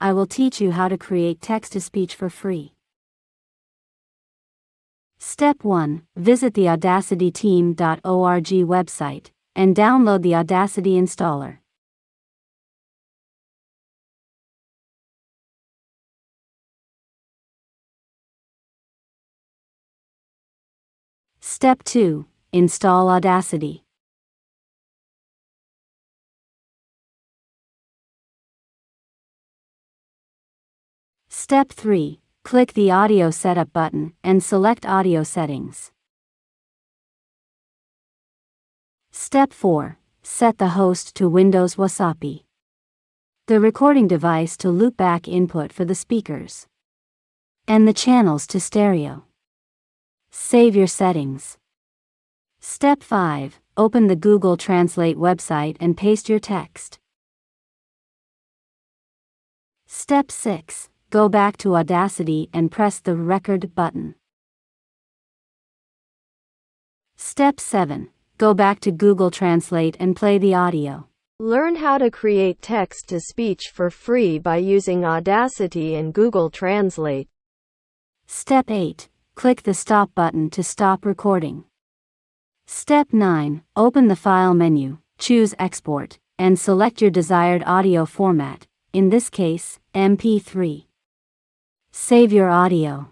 I will teach you how to create text-to-speech for free. Step 1. Visit the audacityteam.org website and download the Audacity installer. Step 2. Install Audacity. Step 3. Click the Audio Setup button and select Audio Settings. Step 4. Set the host to Windows Wasapi, the recording device to loopback input for the speakers, and the channels to stereo. Save your settings. Step 5. Open the Google Translate website and paste your text. Step 6. Go back to Audacity and press the Record button. Step 7. Go back to Google Translate and play the audio. Learn how to create text-to-speech for free by using Audacity and Google Translate. Step 8. Click the Stop button to stop recording. Step 9. Open the File menu, choose Export, and select your desired audio format, in this case, MP3. Save your audio.